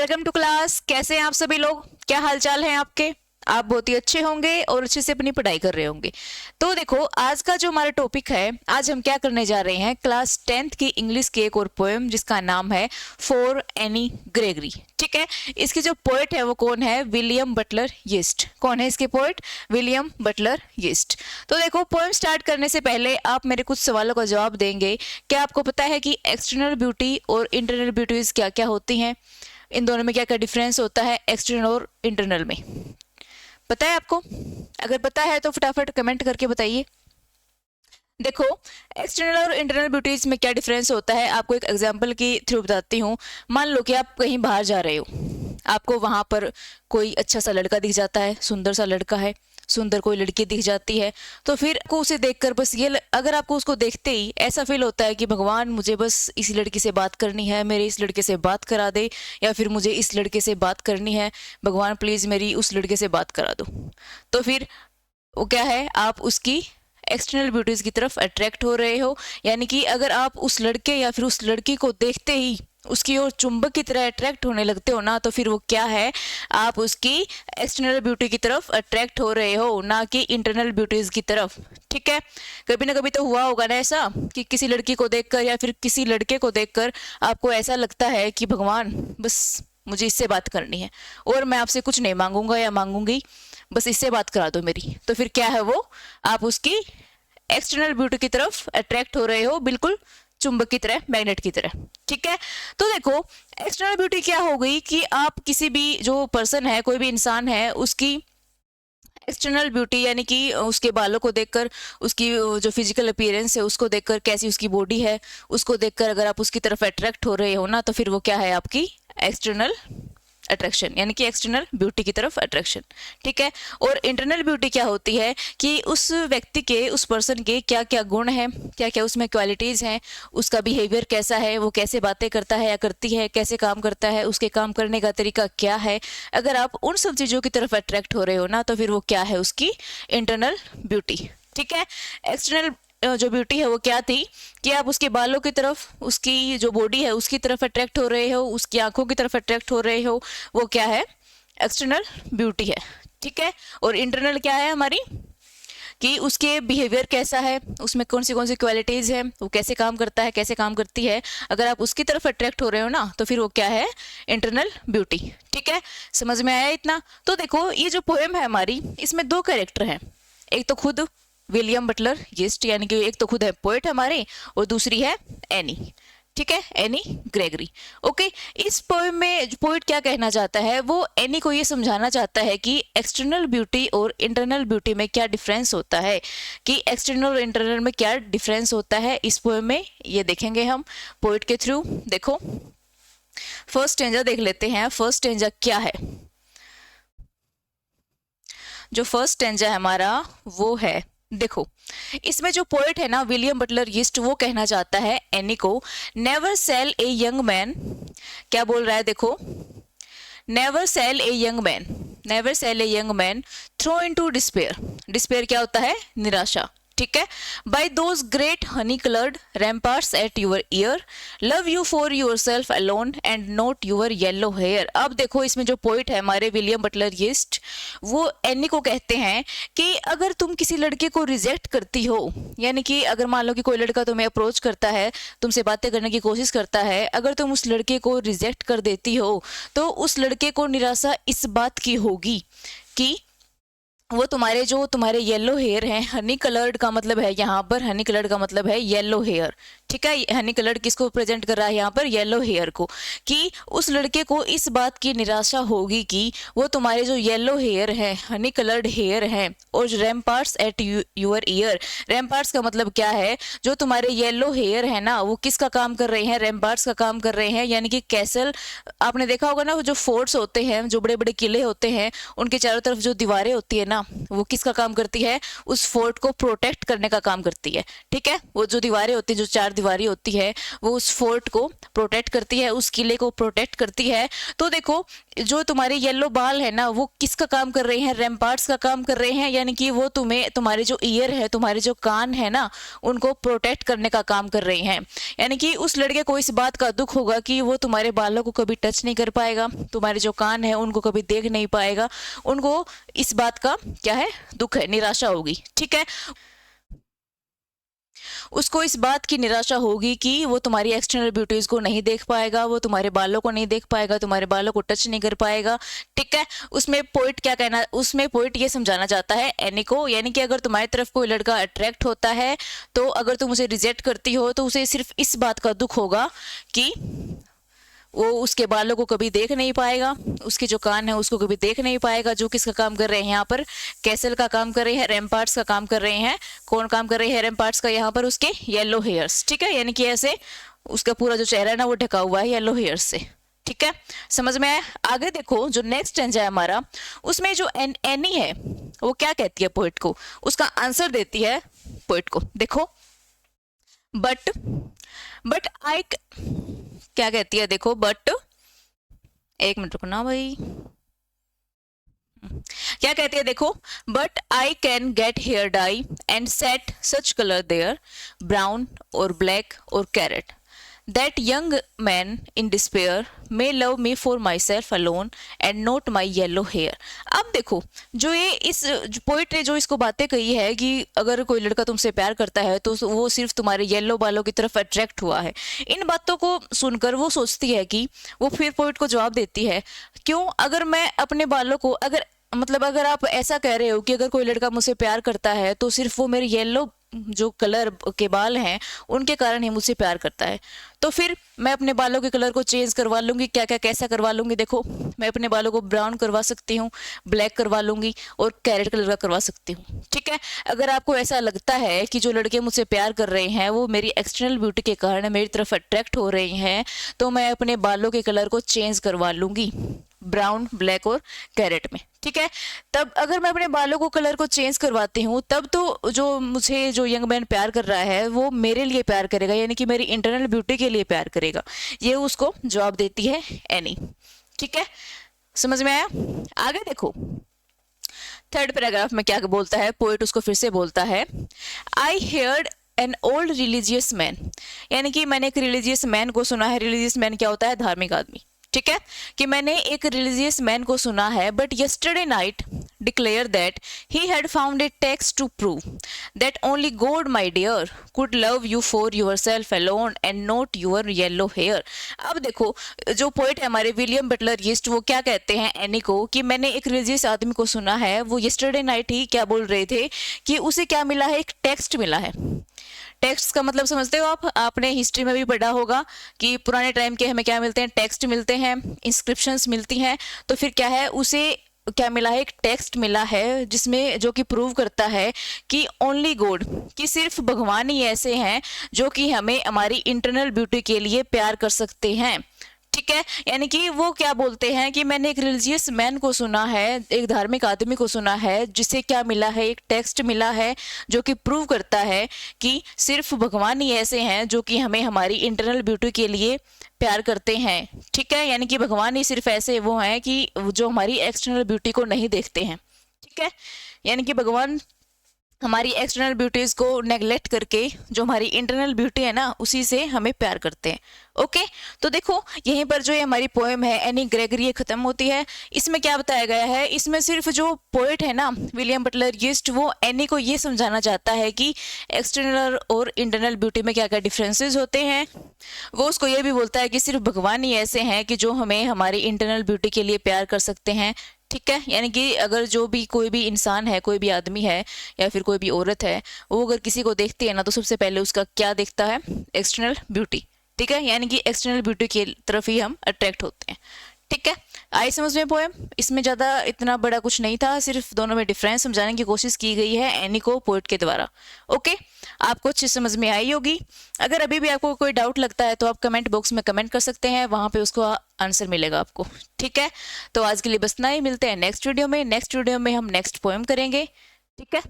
Welcome to class. कैसे हैं आप सभी लोग? क्या हालचाल है आपके? आप बहुत ही अच्छे होंगे और अच्छे से अपनी पढ़ाई कर रहे होंगे। तो देखो, आज का जो हमारा टॉपिक है, आज हम क्या करने जा रहे हैं, क्लास 10th की इंग्लिश की एक और पोएम जिसका नाम है फॉर एनी ग्रेगरी। ठीक है, इसकी जो पोएट है वो कौन है? William Butler yeast. कौन है इसके पोएट? William Butler yeast. तो देखो, पोएम स्टार्ट करने से पहले आप मेरे कुछ सवालों का जवाब देंगे। क्या आपको पता है कि एक्सटर्नल ब्यूटी और इंटरनल ब्यूटीज क्या क्या होती हैं? इन दोनों में क्या क्या डिफरेंस होता है एक्सटर्नल और इंटरनल में? पता है आपको? अगर पता है तो फटाफट कमेंट करके बताइए। देखो, एक्सटर्नल और इंटरनल ब्यूटीज में क्या डिफरेंस होता है, आपको एक एग्जांपल की थ्रू बताती हूँ। मान लो कि आप कहीं बाहर जा रहे हो, आपको वहां पर कोई अच्छा सा लड़का दिख जाता है, सुंदर सा लड़का है, सुंदर कोई लड़की दिख जाती है, तो फिर आपको उसे देखकर बस ये अगर आपको उसको देखते ही ऐसा फील होता है कि भगवान मुझे बस इस लड़की से बात करनी है, मेरे इस लड़के से बात करा दे, या फिर मुझे इस लड़के से बात करनी है, भगवान प्लीज मेरी उस लड़के से बात करा दो। तो फिर वो क्या है, आप उसकी एक्सटर्नल ब्यूटीज की तरफ अट्रैक्ट हो रहे हो। यानी कि अगर आप उस लड़के या फिर उस लड़की को देखते ही उसकी ओर चुंबक की तरह अट्रैक्ट होने लगते हो ना, तो फिर वो क्या है, आप उसकी एक्सटर्नल ब्यूटी की तरफ अट्रैक्ट हो रहे हो, ना कि इंटरनल ब्यूटीज की तरफ। ठीक है, कभी ना कभी तो हुआ होगा ना ऐसा कि किसी लड़की को देखकर या फिर किसी लड़के को देखकर आपको ऐसा लगता है कि भगवान बस मुझे इससे बात करनी है और मैं आपसे कुछ नहीं मांगूंगा या मांगूंगी, बस इससे बात करा दो मेरी। तो फिर क्या है वो, आप उसकी एक्सटर्नल ब्यूटी की तरफ अट्रैक्ट हो रहे हो, बिल्कुल चुंबक की तरह, मैग्नेट की तरह। ठीक है, तो देखो, एक्सटर्नल ब्यूटी क्या हो गई कि आप किसी भी जो पर्सन है, कोई भी इंसान है, उसकी एक्सटर्नल ब्यूटी यानी कि उसके बालों को देखकर, उसकी जो फिजिकल अपीयरेंस है उसको देखकर, कैसी उसकी बॉडी है उसको देखकर अगर आप उसकी तरफ अट्रैक्ट हो रहे हो ना, तो फिर वो क्या है, आपकी एक्सटर्नल अट्रैक्शन, यानी कि एक्सटर्नल ब्यूटी की तरफ अट्रैक्शन। ठीक है, और इंटरनल ब्यूटी क्या होती है कि उस व्यक्ति के, उस पर्सन के क्या क्या गुण हैं, क्या क्या उसमें क्वालिटीज़ हैं, उसका बिहेवियर कैसा है, वो कैसे बातें करता है या करती है, कैसे काम करता है, उसके काम करने का तरीका क्या है। अगर आप उन सब चीज़ों की तरफ अट्रैक्ट हो रहे हो ना, तो फिर वो क्या है, उसकी इंटरनल ब्यूटी। ठीक है, एक्सटर्नल जो ब्यूटी है वो क्या थी कि आप उसके बालों की तरफ, उसकी जो बॉडी है उसकी तरफ अट्रैक्ट हो रहे हो, उसकी आंखों की तरफ अट्रैक्ट हो रहे हो, वो क्या है, एक्सटर्नल ब्यूटी है। ठीक है, और इंटरनल क्या है हमारी, कि उसके बिहेवियर कैसा है, उसमें कौन सी क्वालिटीज है, वो कैसे काम करता है, कैसे काम करती है। अगर आप उसकी तरफ अट्रैक्ट हो रहे हो ना, तो फिर वो क्या है, इंटरनल ब्यूटी। ठीक है, समझ में आया इतना? तो देखो, ये जो पोएम है हमारी, इसमें दो कैरेक्टर हैं, एक तो खुद विलियम बटलर यीस्ट, यानी कि एक तो खुद है पोएट हमारे, और दूसरी है एनी। ठीक है, एनी ग्रेगरी। ओके, इस पोएम में पोएट क्या कहना चाहता है, वो एनी को ये समझाना चाहता है कि एक्सटर्नल ब्यूटी और इंटरनल ब्यूटी में क्या डिफरेंस होता है, कि एक्सटर्नल और इंटरनल में क्या डिफरेंस होता है इस पोएम में, ये देखेंगे हम पोएट के थ्रू। देखो, फर्स्ट स्टेंजा देख लेते हैं। फर्स्ट स्टेंजा क्या है? जो फर्स्ट स्टेंजा है हमारा वो है, देखो, इसमें जो पोएट है ना विलियम बटलर यीस्ट, वो कहना चाहता है एनी को, never shall a young man. क्या बोल रहा है, देखो, never shall a young man, never shall a young man throw into despair. Despair क्या होता है, निराशा। ठीक है, by those great honey coloured ramparts at your ear, love you for yourself alone and not your yellow hair. अब देखो, इसमें जो पोइट है हमारे विलियम बटलर यीस्ट, वो एनी को कहते हैं कि अगर तुम किसी लड़के को रिजेक्ट करती हो, यानी कि अगर मान लो कि कोई लड़का तुम्हें अप्रोच करता है, तुमसे बातें करने की कोशिश करता है, अगर तुम उस लड़के को रिजेक्ट कर देती हो, तो उस लड़के को निराशा इस बात की होगी कि वो तुम्हारे येलो हेयर हैं। हनी कलर्ड का मतलब है यहाँ पर, हनी कलर्ड का मतलब है येलो हेयर। ठीक है, हनी कलर्ड किसको प्रेजेंट कर रहा है यहाँ पर, येलो हेयर को, कि उस लड़के को इस बात की निराशा होगी कि वो तुम्हारे जो येलो हेयर हैं, हनी कलर्ड हेयर हैं, और रैम्पार्ट्स एट यूर ईयर, रैम्पार्ट्स का मतलब क्या है, जो तुम्हारे येलो हेयर है ना, वो किसका काम कर रहे हैं, रैम्पार्ट्स का काम कर रहे हैं। यानी कि कैसल, आपने देखा होगा ना, जो फोर्ट्स होते हैं, जो बड़े बड़े किले होते हैं, उनके चारों तरफ जो दीवारें होती है ना, ना, वो किसका काम करती है, उस फोर्ट को प्रोटेक्ट करने का काम करती है। ठीक है, वो जो दीवारें होती है, जो चार दीवारें होती है, वो उस फोर्ट को प्रोटेक्ट करती है, उस किले को प्रोटेक्ट करती है। तो देखो जो तुम्हारे येलो बाल है ना, वो किसका काम कर रहे हैं, रैम्पार्ट्स का काम कर रहे हैं, यानी कि वो तुम्हें, तुम्हारे जो ईयर है, तुम्हारे जो कान है ना, उनको प्रोटेक्ट करने का काम कर रहे हैं। यानी कि उस लड़के को इस बात का दुख होगा कि वो तुम्हारे बालों को कभी टच नहीं कर पाएगा, तुम्हारे जो कान है उनको कभी देख नहीं पाएगा, उनको इस बात का क्या है, दुख है, निराशा होगी। ठीक है, उसको इस बात की निराशा होगी कि वो तुम्हारी एक्सटर्नल ब्यूटीज को नहीं देख पाएगा, वो तुम्हारे बालों को नहीं देख पाएगा, तुम्हारे बालों को टच नहीं कर पाएगा। ठीक है, उसमें पोइट क्या कहना, उसमें पोइट ये समझाना चाहता है एनी को, यानी कि अगर तुम्हारी तरफ कोई लड़का अट्रैक्ट होता है तो अगर तुम उसे रिजेक्ट करती हो तो उसे सिर्फ इस बात का दुख होगा कि वो उसके बालों को कभी देख नहीं पाएगा, उसके जो कान है उसको कभी देख नहीं पाएगा। जो किसका काम कर रहे हैं यहाँ पर, कैसल का काम कर रहे हैं, रैम्पार्ट्स का काम कर रहे हैं। कौन काम कर रहे हैं रैम्पार्ट्स का यहाँ पर, उसके येलो हेयर्स। ठीक है, यानी कि ऐसे उसका पूरा जो चेहरा है ना वो ढका हुआ है येलो हेयर्स से। ठीक है, समझ में आया। आगे देखो जो नेक्स्ट स्टेंजा है हमारा, उसमें जो एनी है वो क्या कहती है पोइट को, उसका आंसर देती है पोइट को। देखो बट आई, क्या कहती है देखो, बट, एक मिनट रुकना भाई, क्या कहती है देखो, but I can get hair dye and set such colour there, brown और ब्लैक और carrot, that young man in despair may love me for myself alone and not my yellow hair। अब देखो जो ये इस पोइट ने जो इसको बातें कही है कि अगर कोई लड़का तुमसे प्यार करता है तो वो सिर्फ तुम्हारे येलो बालों की तरफ अट्रैक्ट हुआ है। इन बातों को सुनकर वो सोचती है कि, वो फिर पोइट को जवाब देती है, क्यों, अगर मैं अपने बालों को, अगर मतलब अगर आप ऐसा कह रहे हो कि अगर कोई लड़का मुझसे प्यार करता है तो सिर्फ वो मेरे येलो जो कलर के बाल हैं उनके कारण ही मुझसे प्यार करता है, तो फिर मैं अपने बालों के कलर को चेंज करवा लूंगी। क्या क्या कैसा करवा लूंगी, देखो मैं अपने बालों को ब्राउन करवा सकती हूँ, ब्लैक करवा लूंगी और कैरेट कलर का करवा सकती हूँ। ठीक है, अगर आपको ऐसा लगता है कि जो लड़के मुझसे प्यार कर रहे हैं वो मेरी एक्सटर्नल ब्यूटी के कारण मेरी तरफ अट्रैक्ट हो रहे हैं, तो मैं अपने बालों के कलर को चेंज करवा लूंगी ब्राउन, ब्लैक और कैरेट में। ठीक है, तब अगर मैं अपने बालों को कलर को चेंज करवाती हूँ तब तो जो मुझे जो यंग मैन प्यार कर रहा है वो मेरे लिए प्यार करेगा, यानी कि मेरी इंटरनल ब्यूटी के लिए प्यार करेगा। ये उसको जवाब देती है एनी। ठीक है, समझ में आया। आगे देखो थर्ड पैराग्राफ में क्या बोलता है पोएट, उसको फिर से बोलता है, I heard an old religious man, यानी कि मैंने एक रिलीजियस मैन को सुना है। रिलीजियस मैन क्या होता है, धार्मिक आदमी। ठीक है, कि मैंने एक रिलीजियस मैन को सुना है, but yesterday night declare that he had found a text to prove that only God my dear could love you for yourself alone and not your yellow hair. अब देखो जो पोइट है हमारे William Butler यीस्ट, वो क्या कहते हैं एनी को कि मैंने एक रिलीजियस आदमी को सुना है, वो यस्टरडे नाइट ही क्या बोल रहे थे कि उसे क्या मिला है, एक टेक्स्ट मिला है। टेक्स्ट का मतलब समझते हो आप, आपने हिस्ट्री में भी पढ़ा होगा कि पुराने टाइम के हमें क्या मिलते हैं, टेक्स्ट मिलते हैं, इंस्क्रिप्शंस मिलती हैं। तो फिर क्या है, उसे क्या मिला है, एक टेक्स्ट मिला है जिसमें जो कि प्रूव करता है कि ओनली गॉड, कि सिर्फ भगवान ही ऐसे हैं जो कि हमें हमारी इंटरनल ब्यूटी के लिए प्यार कर सकते हैं। ठीक है, यानी कि वो क्या बोलते हैं कि मैंने एक रिलीजियस मैन को सुना है, एक धार्मिक आदमी को सुना है, जिसे क्या मिला है, एक टेक्स्ट मिला है जो कि प्रूव करता है कि सिर्फ भगवान ही ऐसे हैं जो कि हमें हमारी इंटरनल ब्यूटी के लिए प्यार करते हैं। ठीक है, यानी कि भगवान ही सिर्फ ऐसे वो हैं कि जो हमारी एक्सटर्नल ब्यूटी को नहीं देखते हैं। ठीक है, यानी कि भगवान हमारी एक्सटर्नल ब्यूटीज को नेगलेक्ट करके जो हमारी इंटरनल ब्यूटी है ना उसी से हमें प्यार करते हैं। ओके, तो देखो यहीं पर जो ये हमारी पोएम है एनी ग्रेगरी ये खत्म होती है। इसमें क्या बताया गया है, इसमें सिर्फ जो पोएट है ना विलियम बटलर यीस्ट, वो एनी को ये समझाना चाहता है कि एक्सटर्नल और इंटरनल ब्यूटी में क्या क्या डिफरेंसेस होते हैं। वो उसको ये भी बोलता है कि सिर्फ भगवान ही ऐसे हैं कि जो हमें हमारी इंटरनल ब्यूटी के लिए प्यार कर सकते हैं। ठीक है, यानी कि अगर जो भी कोई भी इंसान है, कोई भी आदमी है या फिर कोई भी औरत है, वो अगर किसी को देखती है ना तो सबसे पहले उसका क्या देखता है, एक्सटर्नल ब्यूटी। ठीक है, यानी कि एक्सटर्नल ब्यूटी की तरफ ही हम अट्रैक्ट होते हैं। ठीक है, आई समझ में पोएम? इसमें ज़्यादा इतना बड़ा कुछ नहीं था, सिर्फ दोनों में डिफरेंस समझाने की कोशिश की गई है एनी को पोएट के द्वारा। ओके, आपको अच्छी समझ में आई होगी। अगर अभी भी आपको कोई डाउट लगता है तो आप कमेंट बॉक्स में कमेंट कर सकते हैं, वहाँ पे उसको आंसर मिलेगा आपको। ठीक है, तो आज के लिए बस इतना ही, मिलते हैं नेक्स्ट वीडियो में। नेक्स्ट वीडियो में हम नेक्स्ट पोएम करेंगे। ठीक है।